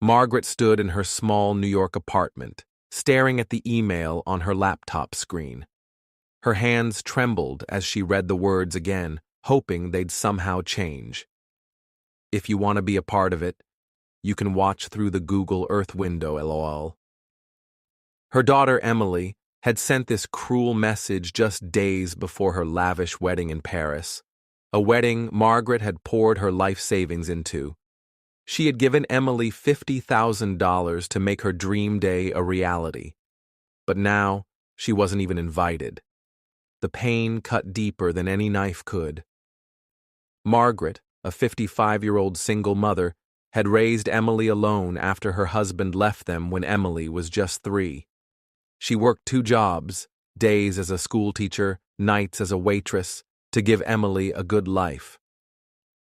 Margaret stood in her small New York apartment, staring at the email on her laptop screen. Her hands trembled as she read the words again, hoping they'd somehow change. If you want to be a part of it, you can watch through the Google Earth window, lol. Her daughter, Emily, had sent this cruel message just days before her lavish wedding in Paris, a wedding Margaret had poured her life savings into. She had given Emily $50,000 to make her dream day a reality. But now, she wasn't even invited. The pain cut deeper than any knife could. Margaret, a 55-year-old single mother, had raised Emily alone after her husband left them when Emily was just 3. She worked 2 jobs, days as a schoolteacher, nights as a waitress, to give Emily a good life.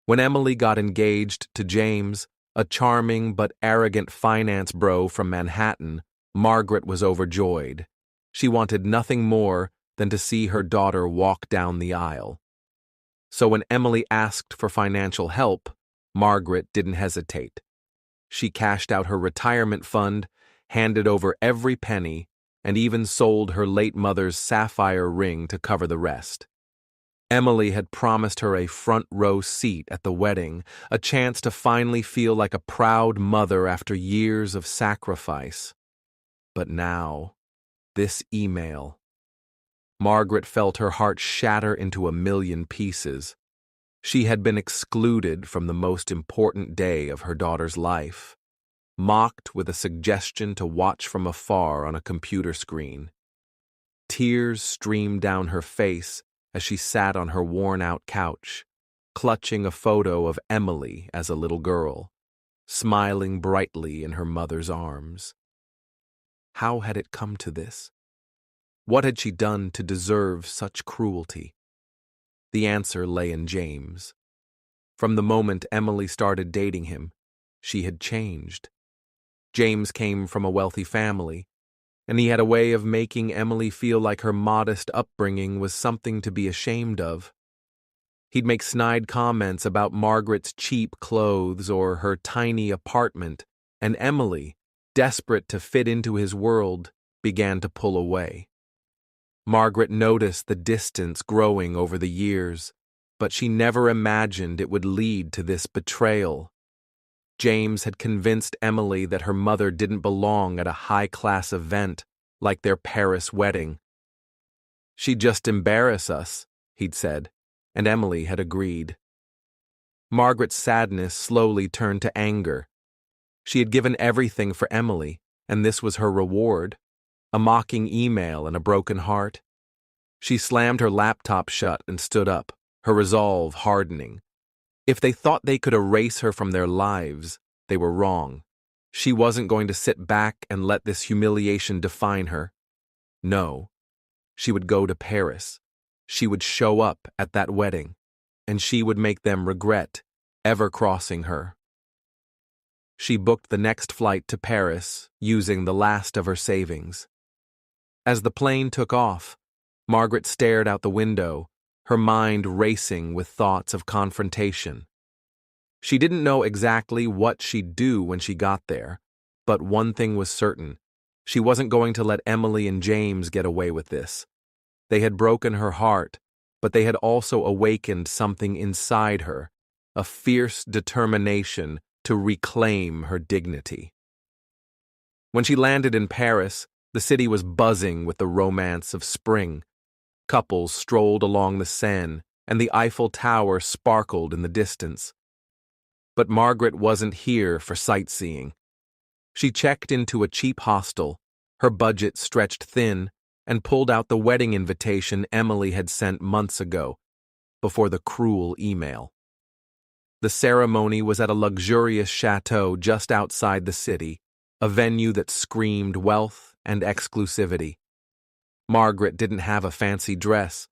When Emily got engaged to James, a charming but arrogant finance bro from Manhattan, Margaret was overjoyed. She wanted nothing more than to see her daughter walk down the aisle. So when Emily asked for financial help, Margaret didn't hesitate. She cashed out her retirement fund, handed over every penny, and even sold her late mother's sapphire ring to cover the rest. Emily had promised her a front-row seat at the wedding, a chance to finally feel like a proud mother after years of sacrifice. But now, this email. Margaret felt her heart shatter into a million pieces. She had been excluded from the most important day of her daughter's life, mocked with a suggestion to watch from afar on a computer screen. Tears streamed down her face as she sat on her worn-out couch, clutching a photo of Emily as a little girl, smiling brightly in her mother's arms. How had it come to this? What had she done to deserve such cruelty? The answer lay in James. From the moment Emily started dating him, she had changed. James came from a wealthy family, and he had a way of making Emily feel like her modest upbringing was something to be ashamed of. He'd make snide comments about Margaret's cheap clothes or her tiny apartment, and Emily, desperate to fit into his world, began to pull away. Margaret noticed the distance growing over the years, but she never imagined it would lead to this betrayal. James had convinced Emily that her mother didn't belong at a high-class event like their Paris wedding. "She'd just embarrass us," he'd said, and Emily had agreed. Margaret's sadness slowly turned to anger. She had given everything for Emily, and this was her reward, a mocking email and a broken heart. She slammed her laptop shut and stood up, her resolve hardening. If they thought they could erase her from their lives, they were wrong. She wasn't going to sit back and let this humiliation define her. No, she would go to Paris. She would show up at that wedding, and she would make them regret ever crossing her. She booked the next flight to Paris, using the last of her savings. As the plane took off, Margaret stared out the window, her mind racing with thoughts of confrontation. She didn't know exactly what she'd do when she got there, but one thing was certain. She wasn't going to let Emily and James get away with this. They had broken her heart, but they had also awakened something inside her, a fierce determination to reclaim her dignity. When she landed in Paris, the city was buzzing with the romance of spring. Couples strolled along the Seine, and the Eiffel Tower sparkled in the distance. But Margaret wasn't here for sightseeing. She checked into a cheap hostel, her budget stretched thin, and pulled out the wedding invitation Emily had sent months ago, before the cruel email. The ceremony was at a luxurious chateau just outside the city, a venue that screamed wealth and exclusivity. Margaret didn't have a fancy dress,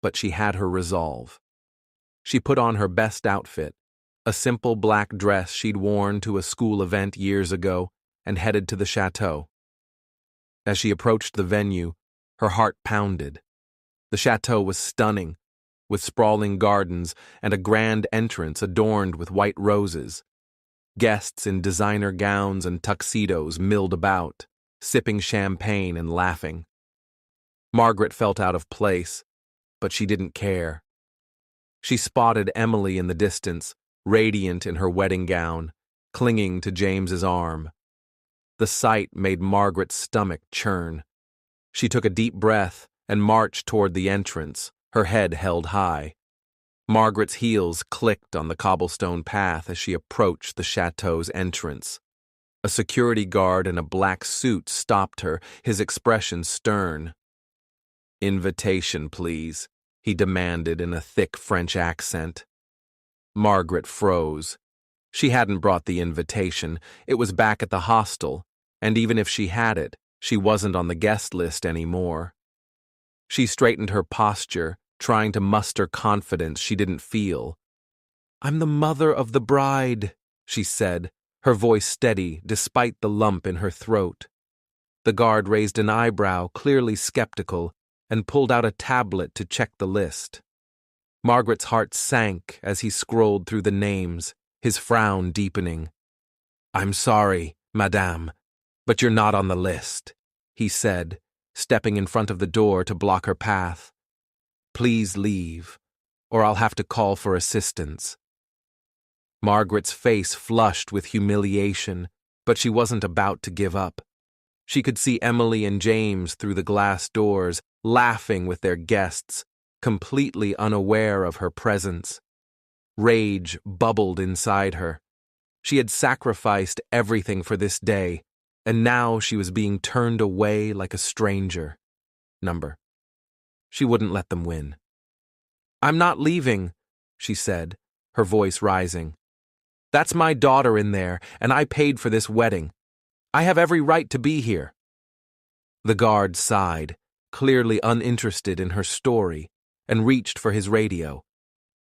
but she had her resolve. She put on her best outfit, a simple black dress she'd worn to a school event years ago, and headed to the chateau. As she approached the venue, her heart pounded. The chateau was stunning, with sprawling gardens and a grand entrance adorned with white roses. Guests in designer gowns and tuxedos milled about, sipping champagne and laughing. Margaret felt out of place, but she didn't care. She spotted Emily in the distance, radiant in her wedding gown, clinging to James's arm. The sight made Margaret's stomach churn. She took a deep breath and marched toward the entrance, her head held high. Margaret's heels clicked on the cobblestone path as she approached the chateau's entrance. A security guard in a black suit stopped her, his expression stern. "Invitation, please," he demanded in a thick French accent. Margaret froze. She hadn't brought the invitation. It was back at the hostel, and even if she had it, she wasn't on the guest list anymore. She straightened her posture, trying to muster confidence she didn't feel. "I'm the mother of the bride," she said, her voice steady despite the lump in her throat. The guard raised an eyebrow, clearly skeptical, and pulled out a tablet to check the list. Margaret's heart sank as he scrolled through the names, his frown deepening. "I'm sorry, madame, but you're not on the list," he said, stepping in front of the door to block her path. "Please leave, or I'll have to call for assistance." Margaret's face flushed with humiliation, but she wasn't about to give up. She could see Emily and James through the glass doors, laughing with their guests, completely unaware of her presence. Rage bubbled inside her. She had sacrificed everything for this day, and now she was being turned away like a stranger. She wouldn't let them win. "I'm not leaving," she said, her voice rising. "That's my daughter in there, and I paid for this wedding. I have every right to be here." The guard sighed, clearly uninterested in her story, and reached for his radio.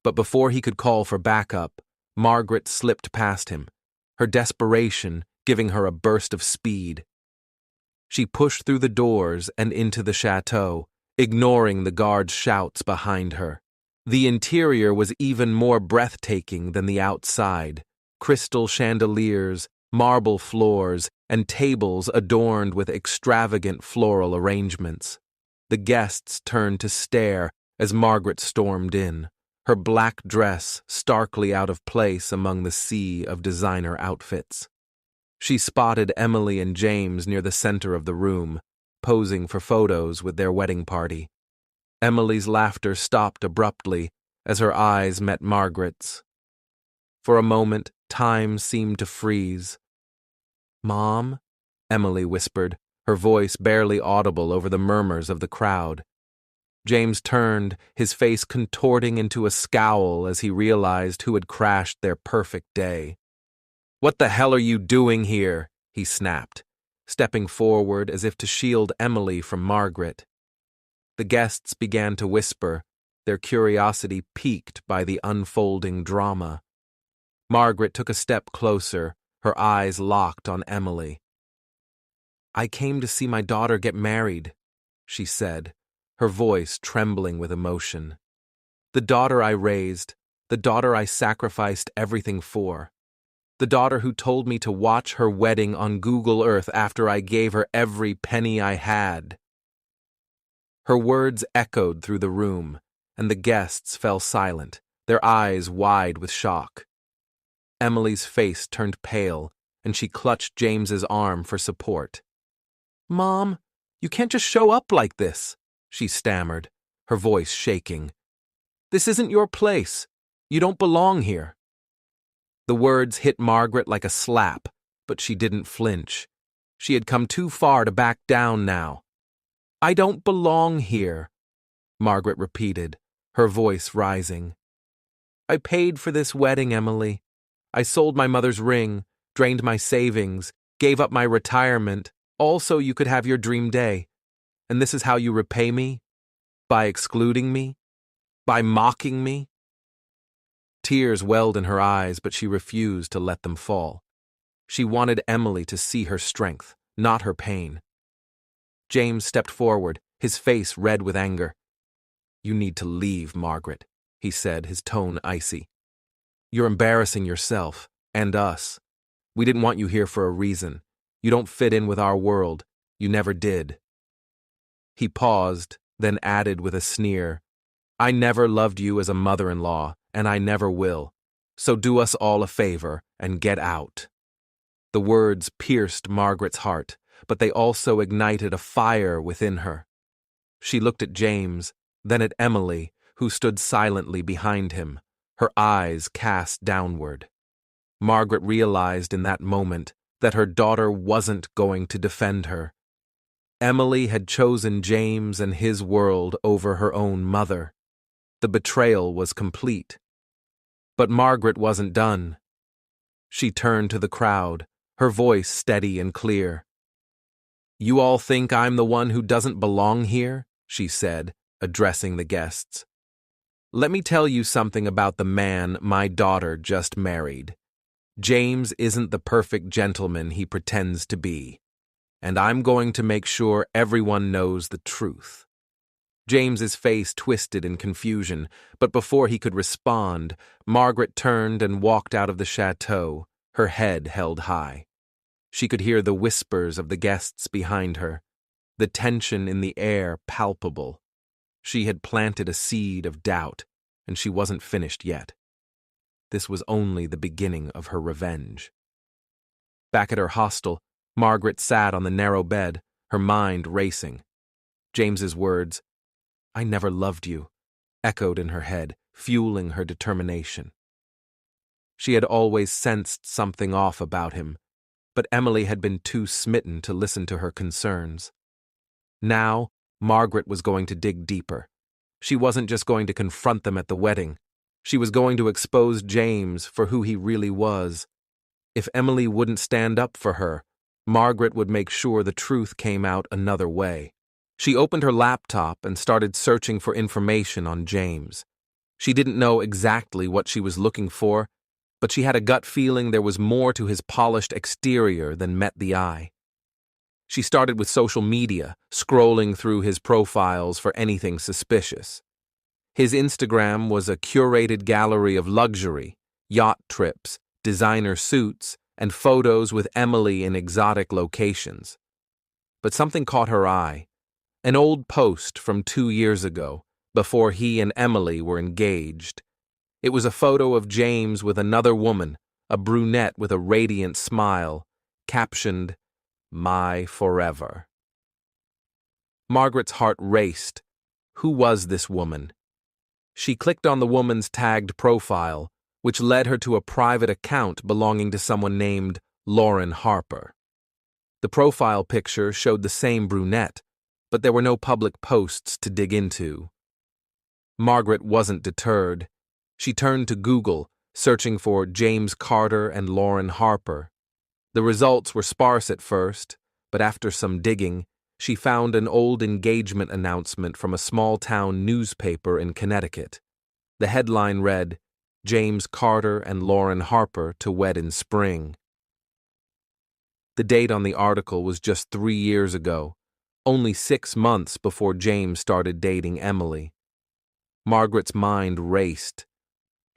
But before he could call for backup, Margaret slipped past him, her desperation giving her a burst of speed. She pushed through the doors and into the chateau, ignoring the guard's shouts behind her. The interior was even more breathtaking than the outside. Crystal chandeliers, marble floors, and tables adorned with extravagant floral arrangements. The guests turned to stare as Margaret stormed in, her black dress starkly out of place among the sea of designer outfits. She spotted Emily and James near the center of the room, posing for photos with their wedding party. Emily's laughter stopped abruptly as her eyes met Margaret's. For a moment, time seemed to freeze. "Mom?" Emily whispered, her voice barely audible over the murmurs of the crowd. James turned, his face contorting into a scowl as he realized who had crashed their perfect day. "What the hell are you doing here?" he snapped, stepping forward as if to shield Emily from Margaret. The guests began to whisper, their curiosity piqued by the unfolding drama. Margaret took a step closer, her eyes locked on Emily. "I came to see my daughter get married," she said, her voice trembling with emotion. "The daughter I raised, the daughter I sacrificed everything for. The daughter who told me to watch her wedding on Google Earth after I gave her every penny I had." Her words echoed through the room, and the guests fell silent, their eyes wide with shock. Emily's face turned pale, and she clutched James's arm for support. "Mom, you can't just show up like this," she stammered, her voice shaking. "This isn't your place. You don't belong here." The words hit Margaret like a slap, but she didn't flinch. She had come too far to back down now. "I don't belong here," Margaret repeated, her voice rising. "I paid for this wedding, Emily. I sold my mother's ring, drained my savings, gave up my retirement, all so you could have your dream day. And this is how you repay me? By excluding me? By mocking me?" Tears welled in her eyes, but she refused to let them fall. She wanted Emily to see her strength, not her pain. James stepped forward, his face red with anger. "You need to leave, Margaret," he said, his tone icy. "You're embarrassing yourself, and us. We didn't want you here for a reason. You don't fit in with our world. You never did." He paused, then added with a sneer, "I never loved you as a mother-in-law, and I never will. So do us all a favor and get out." The words pierced Margaret's heart, but they also ignited a fire within her. She looked at James, then at Emily, who stood silently behind him, her eyes cast downward. Margaret realized in that moment that her daughter wasn't going to defend her. Emily had chosen James and his world over her own mother. The betrayal was complete. But Margaret wasn't done. She turned to the crowd, her voice steady and clear. "You all think I'm the one who doesn't belong here?" she said, addressing the guests. "Let me tell you something about the man my daughter just married. James isn't the perfect gentleman he pretends to be, and I'm going to make sure everyone knows the truth." James's face twisted in confusion, but before he could respond, Margaret turned and walked out of the chateau, her head held high. She could hear the whispers of the guests behind her, the tension in the air palpable. She had planted a seed of doubt, and she wasn't finished yet. This was only the beginning of her revenge. Back at her hostel, Margaret sat on the narrow bed, her mind racing. James's words, "I never loved you," echoed in her head, fueling her determination. She had always sensed something off about him, but Emily had been too smitten to listen to her concerns. Now, Margaret was going to dig deeper. She wasn't just going to confront them at the wedding. She was going to expose James for who he really was. If Emily wouldn't stand up for her, Margaret would make sure the truth came out another way. She opened her laptop and started searching for information on James. She didn't know exactly what she was looking for, but she had a gut feeling there was more to his polished exterior than met the eye. She started with social media, scrolling through his profiles for anything suspicious. His Instagram was a curated gallery of luxury, yacht trips, designer suits, and photos with Emily in exotic locations. But something caught her eye. An old post from 2 years ago, before he and Emily were engaged. It was a photo of James with another woman, a brunette with a radiant smile, captioned, "My forever." Margaret's heart raced. Who was this woman? She clicked on the woman's tagged profile, which led her to a private account belonging to someone named Lauren Harper. The profile picture showed the same brunette, but there were no public posts to dig into. Margaret wasn't deterred. She turned to Google, searching for James Carter and Lauren Harper. The results were sparse at first, but after some digging, she found an old engagement announcement from a small-town newspaper in Connecticut. The headline read, "James Carter and Lauren Harper to wed in spring." The date on the article was just 3 years ago, only 6 months before James started dating Emily. Margaret's mind raced.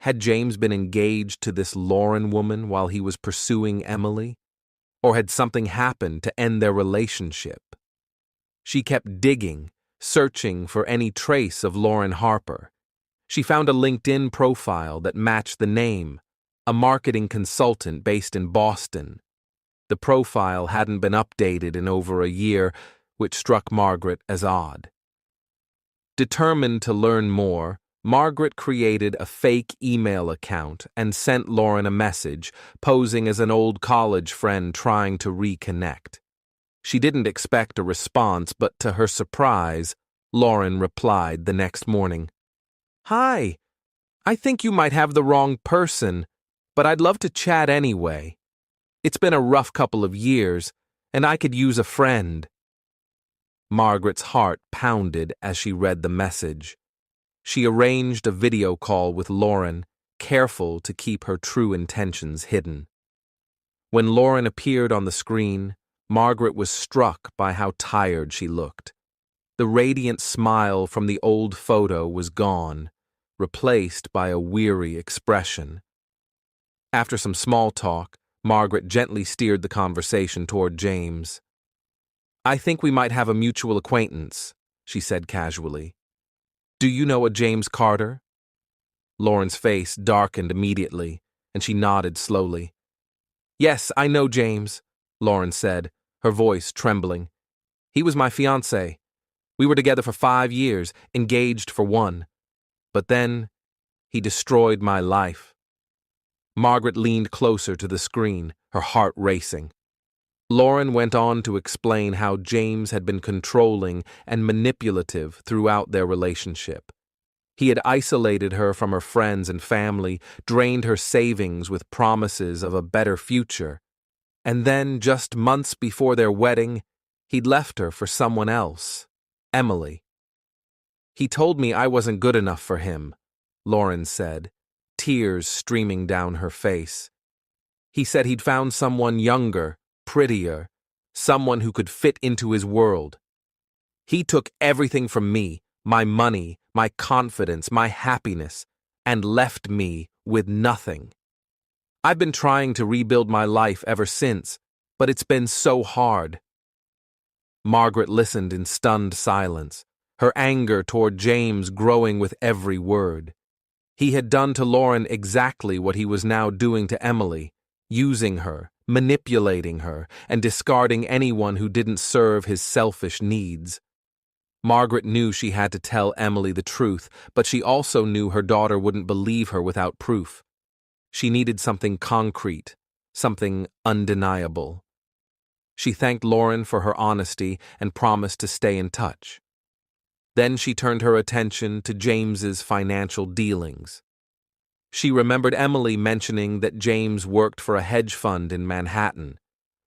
Had James been engaged to this Lauren woman while he was pursuing Emily? Or had something happened to end their relationship? She kept digging, searching for any trace of Lauren Harper. She found a LinkedIn profile that matched the name, a marketing consultant based in Boston. The profile hadn't been updated in over a year, which struck Margaret as odd. Determined to learn more, Margaret created a fake email account and sent Lauren a message, posing as an old college friend trying to reconnect. She didn't expect a response, but to her surprise, Lauren replied the next morning. "Hi, I think you might have the wrong person, but I'd love to chat anyway. It's been a rough couple of years, and I could use a friend." Margaret's heart pounded as she read the message. She arranged a video call with Lauren, careful to keep her true intentions hidden. When Lauren appeared on the screen, Margaret was struck by how tired she looked. The radiant smile from the old photo was gone, replaced by a weary expression. After some small talk, Margaret gently steered the conversation toward James. "I think we might have a mutual acquaintance," she said casually. "Do you know a James Carter?" Lauren's face darkened immediately, and she nodded slowly. "Yes, I know James," Lauren said, her voice trembling. "He was my fiancé. We were together for 5 years, engaged for 1. But then, he destroyed my life." Margaret leaned closer to the screen, her heart racing. Lauren went on to explain how James had been controlling and manipulative throughout their relationship. He had isolated her from her friends and family, drained her savings with promises of a better future. And then, just months before their wedding, he'd left her for someone else, Emily. "He told me I wasn't good enough for him," Lauren said, tears streaming down her face. "He said he'd found someone younger, prettier, someone who could fit into his world. He took everything from me, my money, my confidence, my happiness, and left me with nothing. I've been trying to rebuild my life ever since, but it's been so hard." Margaret listened in stunned silence, her anger toward James growing with every word. He had done to Lauren exactly what he was now doing to Emily, using her, manipulating her, and discarding anyone who didn't serve his selfish needs. Margaret knew she had to tell Emily the truth, but she also knew her daughter wouldn't believe her without proof. She needed something concrete, something undeniable. She thanked Lauren for her honesty and promised to stay in touch. Then she turned her attention to James's financial dealings. She remembered Emily mentioning that James worked for a hedge fund in Manhattan,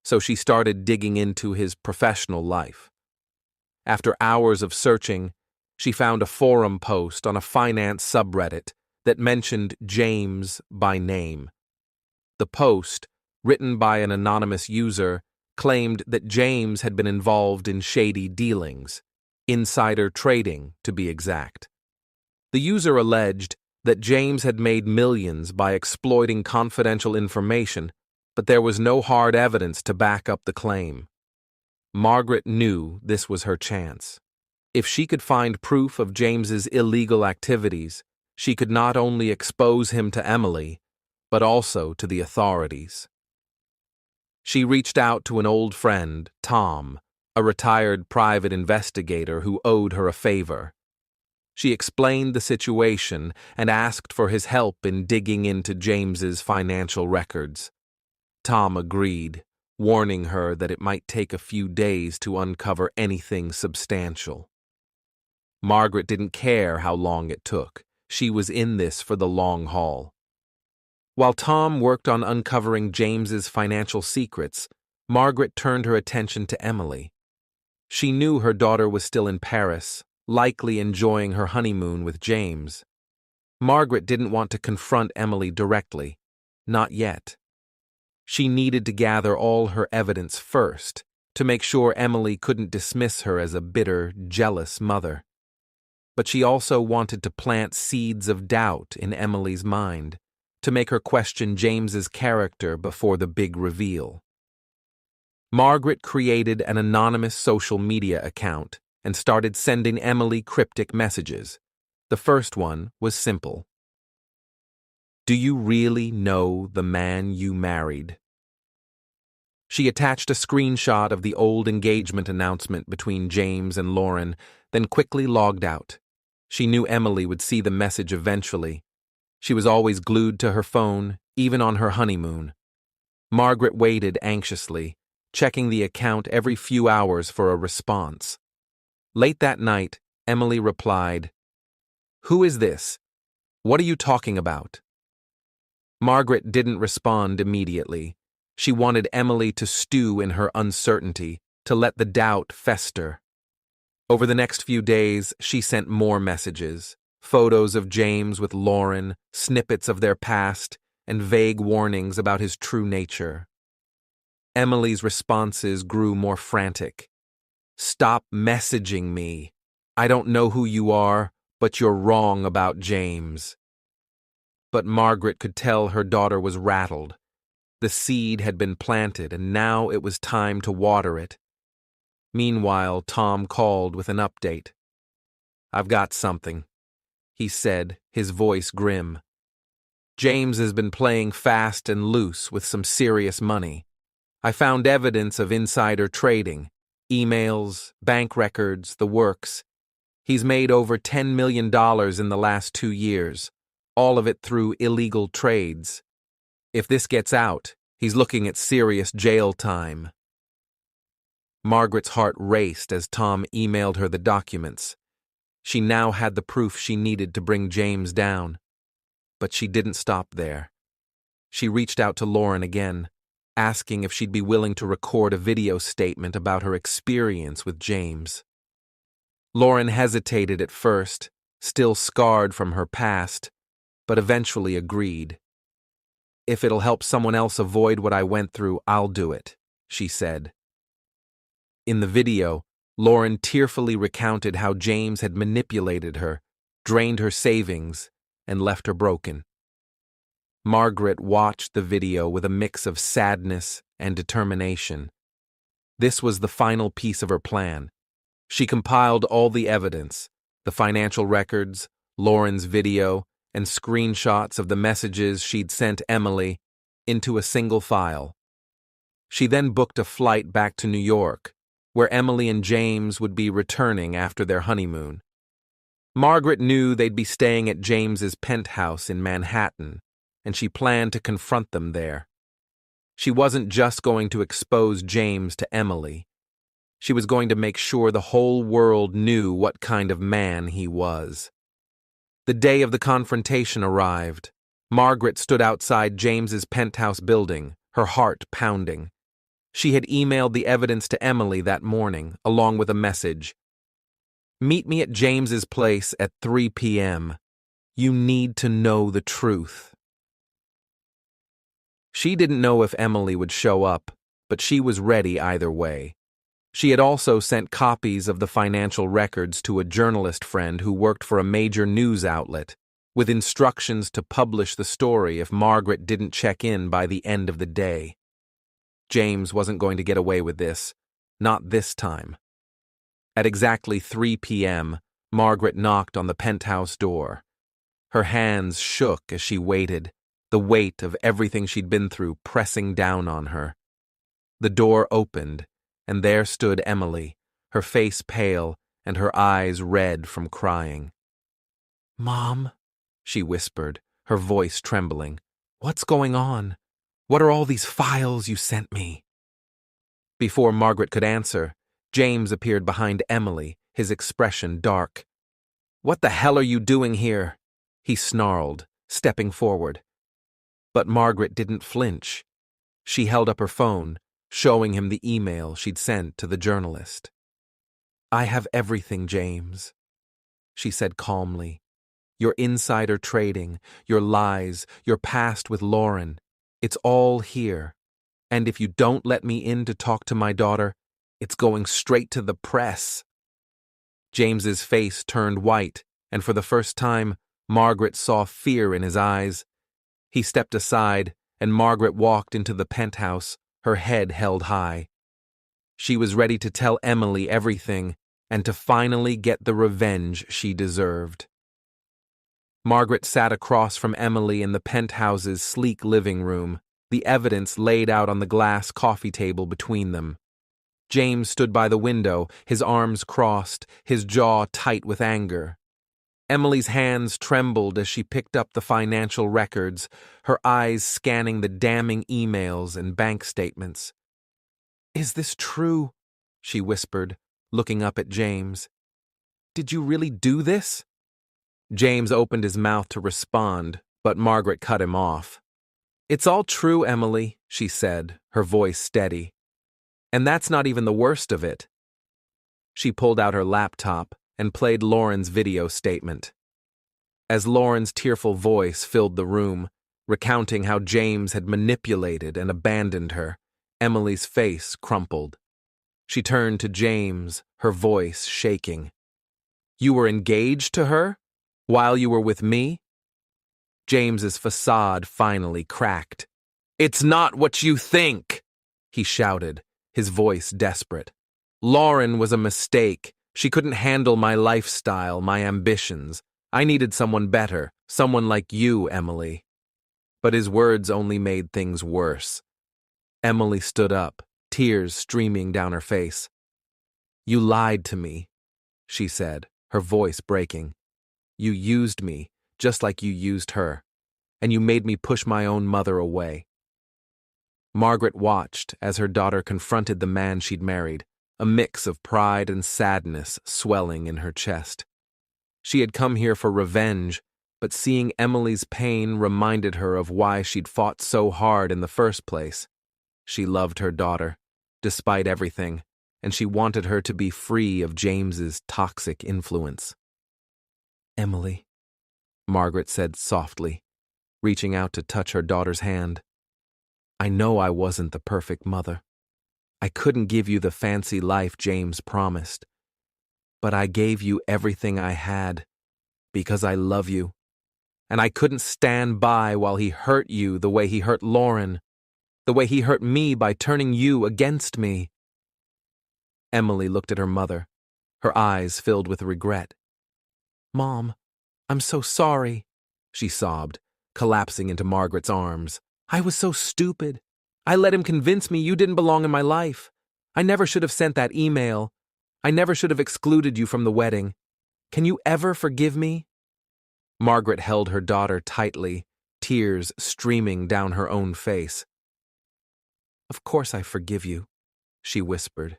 so she started digging into his professional life. After hours of searching, she found a forum post on a finance subreddit that mentioned James by name. The post, written by an anonymous user, claimed that James had been involved in shady dealings, insider trading to be exact. The user alleged that James had made millions by exploiting confidential information, but there was no hard evidence to back up the claim. Margaret knew this was her chance. If she could find proof of James's illegal activities, she could not only expose him to Emily, but also to the authorities. She reached out to an old friend, Tom, a retired private investigator who owed her a favor. She explained the situation and asked for his help in digging into James's financial records. Tom agreed, warning her that it might take a few days to uncover anything substantial. Margaret didn't care how long it took. She was in this for the long haul. While Tom worked on uncovering James's financial secrets, Margaret turned her attention to Emily. She knew her daughter was still in Paris, likely enjoying her honeymoon with James. Margaret didn't want to confront Emily directly, not yet. She needed to gather all her evidence first, to make sure Emily couldn't dismiss her as a bitter, jealous mother. But she also wanted to plant seeds of doubt in Emily's mind, to make her question James's character before the big reveal. Margaret created an anonymous social media account and started sending Emily cryptic messages. The first one was simple. "Do you really know the man you married?" She attached a screenshot of the old engagement announcement between James and Lauren, then quickly logged out. She knew Emily would see the message eventually. She was always glued to her phone, even on her honeymoon. Margaret waited anxiously, checking the account every few hours for a response. Late that night, Emily replied, "Who is this? What are you talking about?" Margaret didn't respond immediately. She wanted Emily to stew in her uncertainty, to let the doubt fester. Over the next few days, she sent more messages, photos of James with Lauren, snippets of their past, and vague warnings about his true nature. Emily's responses grew more frantic. "Stop messaging me. I don't know who you are, but you're wrong about James." But Margaret could tell her daughter was rattled. The seed had been planted, and now it was time to water it. Meanwhile, Tom called with an update. "I've got something," he said, his voice grim. "James has been playing fast and loose with some serious money. I found evidence of insider trading, emails, bank records, the works. He's made over $10 million in the last 2 years, all of it through illegal trades. If this gets out, he's looking at serious jail time." Margaret's heart raced as Tom emailed her the documents. She now had the proof she needed to bring James down. But she didn't stop there. She reached out to Lauren again, asking if she'd be willing to record a video statement about her experience with James. Lauren hesitated at first, still scarred from her past, but eventually agreed. "If it'll help someone else avoid what I went through, I'll do it," she said. In the video, Lauren tearfully recounted how James had manipulated her, drained her savings, and left her broken. Margaret watched the video with a mix of sadness and determination. This was the final piece of her plan. She compiled all the evidence, the financial records, Lauren's video, and screenshots of the messages she'd sent Emily, into a single file. She then booked a flight back to New York, where Emily and James would be returning after their honeymoon. Margaret knew they'd be staying at James's penthouse in Manhattan, and she planned to confront them there. She wasn't just going to expose James to Emily. She was going to make sure the whole world knew what kind of man he was. The day of the confrontation arrived. Margaret stood outside James's penthouse building, her heart pounding. She had emailed the evidence to Emily that morning, along with a message. "Meet me at James's place at 3 p.m. You need to know the truth." She didn't know if Emily would show up, but she was ready either way. She had also sent copies of the financial records to a journalist friend who worked for a major news outlet, with instructions to publish the story if Margaret didn't check in by the end of the day. James wasn't going to get away with this, not this time. At exactly 3 p.m., Margaret knocked on the penthouse door. Her hands shook as she waited, the weight of everything she'd been through pressing down on her. The door opened, and there stood Emily, her face pale and her eyes red from crying. "Mom," she whispered, her voice trembling, "what's going on? What are all these files you sent me?" Before Margaret could answer, James appeared behind Emily, his expression dark. "What the hell are you doing here?" he snarled, stepping forward. But Margaret didn't flinch. She held up her phone, showing him the email she'd sent to the journalist. "I have everything, James," she said calmly. "Your insider trading, your lies, your past with Lauren. It's all here. And if you don't let me in to talk to my daughter, it's going straight to the press." James's face turned white, and for the first time, Margaret saw fear in his eyes. He stepped aside, and Margaret walked into the penthouse, her head held high. She was ready to tell Emily everything, and to finally get the revenge she deserved. Margaret sat across from Emily in the penthouse's sleek living room, the evidence laid out on the glass coffee table between them. James stood by the window, his arms crossed, his jaw tight with anger. Emily's hands trembled as she picked up the financial records, her eyes scanning the damning emails and bank statements. "Is this true?" she whispered, looking up at James. "Did you really do this?" James opened his mouth to respond, but Margaret cut him off. "It's all true, Emily," she said, her voice steady. "And that's not even the worst of it." She pulled out her laptop and played Lauren's video statement. As Lauren's tearful voice filled the room, recounting how James had manipulated and abandoned her, Emily's face crumpled. She turned to James, her voice shaking. "You were engaged to her? While you were with me?" James's facade finally cracked. "It's not what you think," he shouted, his voice desperate. "Lauren was a mistake. She couldn't handle my lifestyle, my ambitions. I needed someone better, someone like you, Emily." But his words only made things worse. Emily stood up, tears streaming down her face. "You lied to me," she said, her voice breaking. "You used me, just like you used her, and you made me push my own mother away." Margaret watched as her daughter confronted the man she'd married, a mix of pride and sadness swelling in her chest. She had come here for revenge, but seeing Emily's pain reminded her of why she'd fought so hard in the first place. She loved her daughter, despite everything, and she wanted her to be free of James's toxic influence. "Emily," Margaret said softly, reaching out to touch her daughter's hand. "I know I wasn't the perfect mother. I couldn't give you the fancy life James promised. But I gave you everything I had, because I love you. And I couldn't stand by while he hurt you the way he hurt Lauren, the way he hurt me by turning you against me." Emily looked at her mother, her eyes filled with regret. "Mom, I'm so sorry," she sobbed, collapsing into Margaret's arms. "I was so stupid. I let him convince me you didn't belong in my life. I never should have sent that email. I never should have excluded you from the wedding. Can you ever forgive me?" Margaret held her daughter tightly, tears streaming down her own face. "Of course I forgive you," she whispered.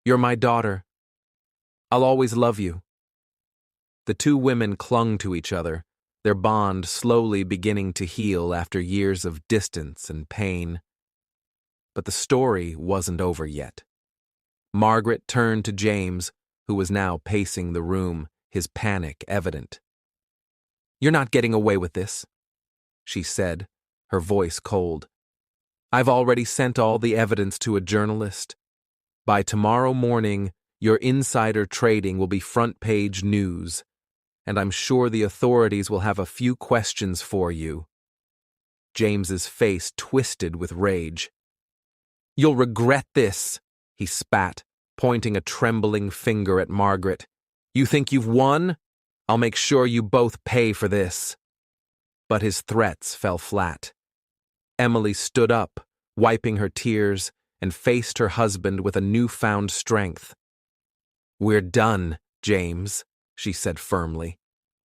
"You're my daughter. I'll always love you." The two women clung to each other, their bond slowly beginning to heal after years of distance and pain. But the story wasn't over yet. Margaret turned to James, who was now pacing the room, his panic evident. "You're not getting away with this," she said, her voice cold. "I've already sent all the evidence to a journalist. By tomorrow morning, your insider trading will be front-page news, and I'm sure the authorities will have a few questions for you." James's face twisted with rage. "You'll regret this," he spat, pointing a trembling finger at Margaret. "You think you've won? I'll make sure you both pay for this." But his threats fell flat. Emily stood up, wiping her tears, and faced her husband with a newfound strength. "We're done, James," she said firmly.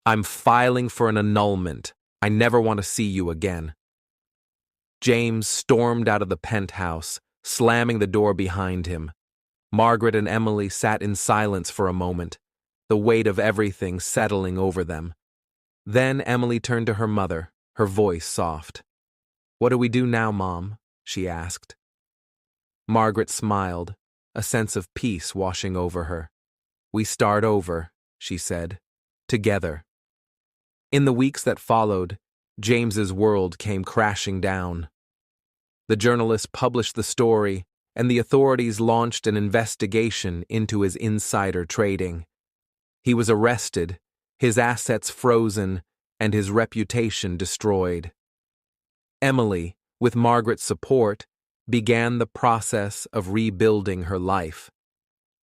"I'm filing for an annulment. I never want to see you again." James stormed out of the penthouse, slamming the door behind him. Margaret and Emily sat in silence for a moment, the weight of everything settling over them. Then Emily turned to her mother, her voice soft. "What do we do now, Mom?" she asked. Margaret smiled, a sense of peace washing over her. "We start over," she said, "together." In the weeks that followed, James's world came crashing down. The journalist published the story, and the authorities launched an investigation into his insider trading. He was arrested, his assets frozen, and his reputation destroyed. Emily, with Margaret's support, began the process of rebuilding her life.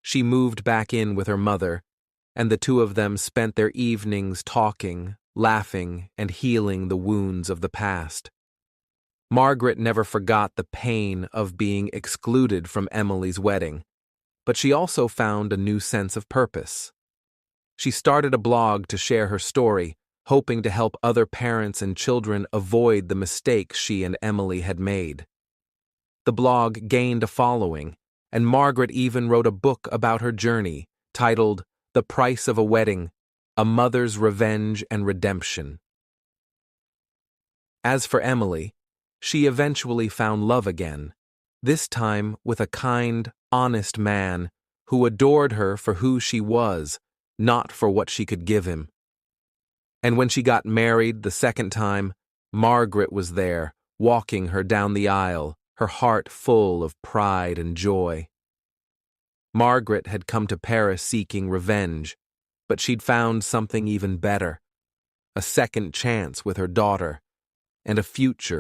She moved back in with her mother, and the two of them spent their evenings talking, laughing, and healing the wounds of the past. Margaret never forgot the pain of being excluded from Emily's wedding, but she also found a new sense of purpose. She started a blog to share her story, hoping to help other parents and children avoid the mistakes she and Emily had made. The blog gained a following, and Margaret even wrote a book about her journey, titled The Price of a Wedding: A Mother's Revenge and Redemption. As for Emily, she eventually found love again, this time with a kind, honest man who adored her for who she was, not for what she could give him. And when she got married the second time, Margaret was there, walking her down the aisle, her heart full of pride and joy. Margaret had come to Paris seeking revenge, but she'd found something even better: a second chance with her daughter, and a future